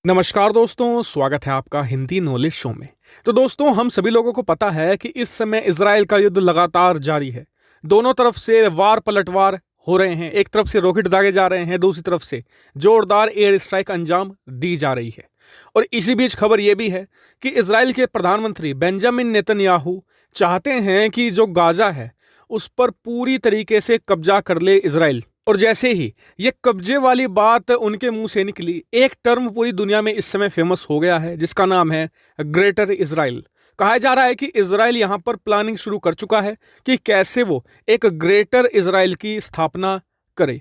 नमस्कार दोस्तों, स्वागत है आपका हिंदी नॉलेज शो में। तो दोस्तों, हम सभी लोगों को पता है कि इस समय इजराइल का युद्ध लगातार जारी है। दोनों तरफ से वार पलटवार हो रहे हैं। एक तरफ से रॉकेट दागे जा रहे हैं, दूसरी तरफ से जोरदार एयर स्ट्राइक अंजाम दी जा रही है। और इसी बीच खबर यह भी है कि इजराइल के प्रधानमंत्री बेंजामिन नेतन्याहू चाहते हैं कि जो गाजा है उस पर पूरी तरीके से कब्जा कर ले इजराइल। और जैसे ही ये कब्जे वाली बात उनके मुंह से निकली, एक टर्म पूरी दुनिया में इस समय फेमस हो गया है जिसका नाम है ग्रेटर इजराइल। कहा जा रहा है कि इजराइल यहां पर प्लानिंग शुरू कर चुका है कि कैसे वो एक ग्रेटर इजराइल की स्थापना करे।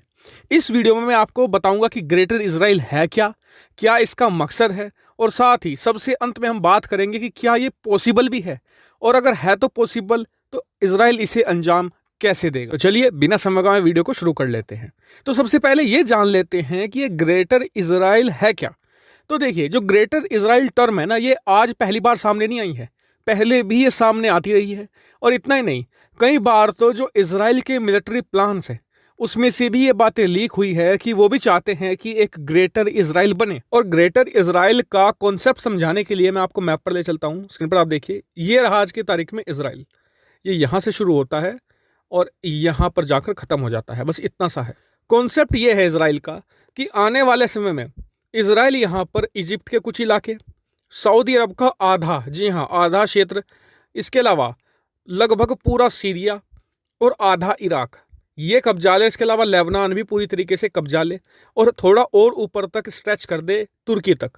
इस वीडियो में मैं आपको बताऊंगा कि ग्रेटर इजराइल है क्या, क्या इसका मकसद है, और साथ ही सबसे अंत में हम बात करेंगे कि क्या ये पॉसिबल भी है, और अगर है तो पॉसिबल तो इजराइल इसे अंजाम कैसे देगा। तो चलिए बिना समय गवाए वीडियो को शुरू कर लेते हैं। तो सबसे पहले ये जान लेते हैं कि ये ग्रेटर इजराइल है क्या। तो देखिए, जो ग्रेटर इजराइल टर्म है ना, ये आज पहली बार सामने नहीं आई है, पहले भी ये सामने आती रही है। और इतना ही नहीं, कई बार तो जो इजराइल के मिलिट्री प्लान्स है उसमें से भी ये बातें लीक हुई है कि वो भी चाहते हैं कि एक ग्रेटर इजराइल बने। और ग्रेटर इजराइल का कॉन्सेप्ट समझाने के लिए मैं आपको मैप पर ले चलता हूँ। स्क्रीन पर आप देखिए, ये रहा आज की तारीख में इजराइल। ये यहाँ से शुरू होता है और यहां पर जाकर खत्म हो जाता है, बस इतना सा है। कॉन्सेप्ट ये है इजराइल का कि आने वाले समय में इजराइल यहां पर इजिप्ट के कुछ इलाके, सऊदी अरब का आधा, जी हां आधा क्षेत्र, इसके अलावा लगभग पूरा सीरिया और आधा इराक, ये कब्जा ले। इसके अलावा लेबनान भी पूरी तरीके से कब्जा ले और थोड़ा और ऊपर तक स्ट्रेच कर दे तुर्की तक।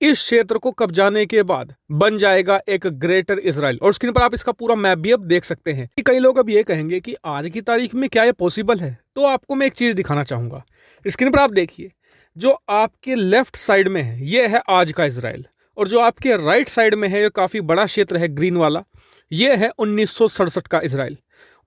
इस क्षेत्र को कब्जाने के बाद बन जाएगा एक ग्रेटर इजराइल। और स्क्रीन पर आप इसका पूरा मैप भी अब देख सकते हैं। कई लोग अब ये कहेंगे कि आज की तारीख में क्या ये पॉसिबल है, तो आपको मैं एक चीज दिखाना चाहूंगा। स्क्रीन पर आप देखिए, जो आपके लेफ्ट साइड में है ये है आज का इजराइल, और जो आपके राइट साइड में है, ये काफी बड़ा क्षेत्र है ग्रीन वाला, ये है 1967 का इजराइल।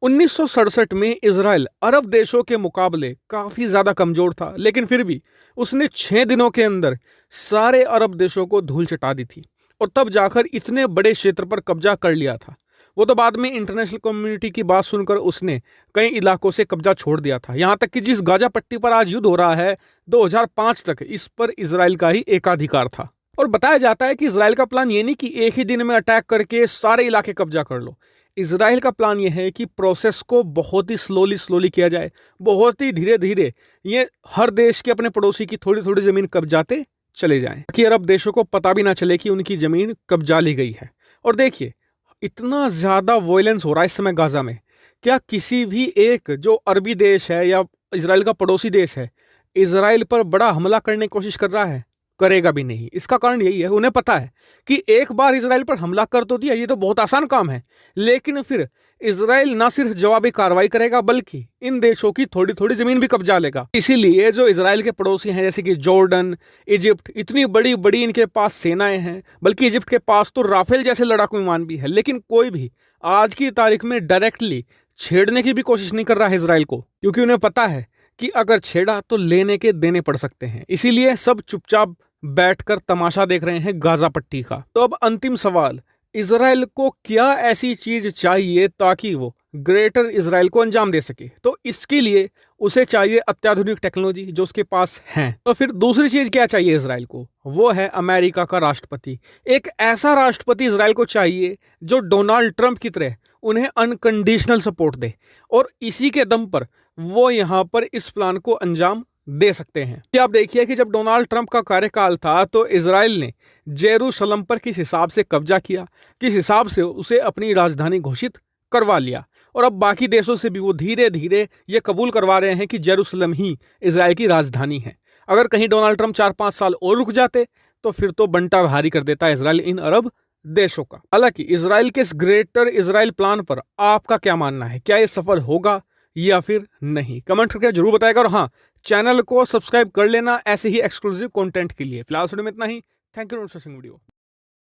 1967 में इजराइल अरब देशों के मुकाबले काफी ज्यादा कमजोर था, लेकिन फिर भी उसने 6 दिनों के अंदर सारे अरब देशों को धूल चटा दी थी, और तब जाकर इतने बड़े क्षेत्र पर कब्जा कर लिया था। वो तो बाद में इंटरनेशनल कम्युनिटी की बात सुनकर उसने कई इलाकों से कब्जा छोड़ दिया था। यहां तक कि जिस गाजा पट्टी पर आज युद्ध हो रहा है, 2005 तक इस पर इजराइल का ही एकाधिकार था। और बताया जाता है कि इजराइल का प्लान ये नहीं कि एक ही दिन में अटैक करके सारे इलाके कब्जा कर लो। इजराइल का प्लान यह है कि प्रोसेस को बहुत ही स्लोली किया जाए, बहुत ही धीरे धीरे ये हर देश के अपने पड़ोसी की थोड़ी थोड़ी जमीन कब्जाते चले जाएं, ताकि अरब देशों को पता भी ना चले कि उनकी जमीन कब्जा ली गई है। और देखिए, इतना ज्यादा वॉयलेंस हो रहा है इस समय गाजा में, क्या किसी भी एक जो अरबी देश है या इजराइल का पड़ोसी देश है इजराइल पर बड़ा हमला करने की कोशिश कर रहा है? करेगा भी नहीं। इसका कारण यही है, उन्हें पता है कि एक बार इजराइल पर हमला कर तो दिया, ये तो बहुत आसान काम है, लेकिन फिर इजराइल ना सिर्फ जवाबी कार्रवाई करेगा बल्कि इन देशों की थोड़ी थोड़ी जमीन भी कब्जा लेगा। इसीलिए जो इजराइल के पड़ोसी हैं जैसे कि जॉर्डन, इजिप्ट, इतनी बड़ी बड़ी इनके पास सेनाएं हैं, बल्कि इजिप्ट के पास तो राफेल जैसे लड़ाकू विमान भी है, लेकिन कोई भी आज की तारीख में डायरेक्टली छेड़ने की भी कोशिश नहीं कर रहा है इजराइल को, क्योंकि उन्हें पता है कि अगर छेड़ा तो लेने के देने पड़ सकते हैं। इसीलिए सब चुपचाप बैठकर तमाशा देख रहे हैं गाजा पट्टी का। तो अब अंतिम सवाल, इजराइल को क्या ऐसी चीज चाहिए ताकि वो ग्रेटर इजराइल को अंजाम दे सके? तो इसके लिए उसे चाहिए अत्याधुनिक टेक्नोलॉजी जो उसके पास है। तो फिर दूसरी चीज क्या चाहिए इजराइल को? वो है अमेरिका का राष्ट्रपति। एक ऐसा राष्ट्रपति इजराइल को चाहिए जो डोनाल्ड ट्रंप की तरह उन्हें अनकंडीशनल सपोर्ट दे, और इसी के दम पर वो यहां पर इस प्लान को अंजाम दे सकते हैं। आप देखिए कि जब डोनाल्ड ट्रंप का कार्यकाल था तो इजराइल ने जेरूशलम पर किस हिसाब से कब्जा किया, किस हिसाब से उसे अपनी राजधानी घोषित करवा लिया, और अब बाकी देशों से भी वो धीरे धीरे ये कबूल करवा रहे हैं कि जेरूशलम ही इजराइल की राजधानी है। अगर कहीं डोनाल्ड ट्रंप 4-5 साल और रुक जाते तो फिर तो बंटा भारी कर देता है इजराइल इन अरब देशों का। हालांकि इजराइल के इस ग्रेटर इजराइल प्लान पर आपका क्या मानना है? क्या ये सफल होगा या फिर नहीं? कमेंट करके जरूर बताएगा, और हाँ, चैनल को सब्सक्राइब कर लेना ऐसे ही एक्सक्लूसिव कंटेंट के लिए। फिलहाल वीडियो में इतना ही। Thank you for watching video.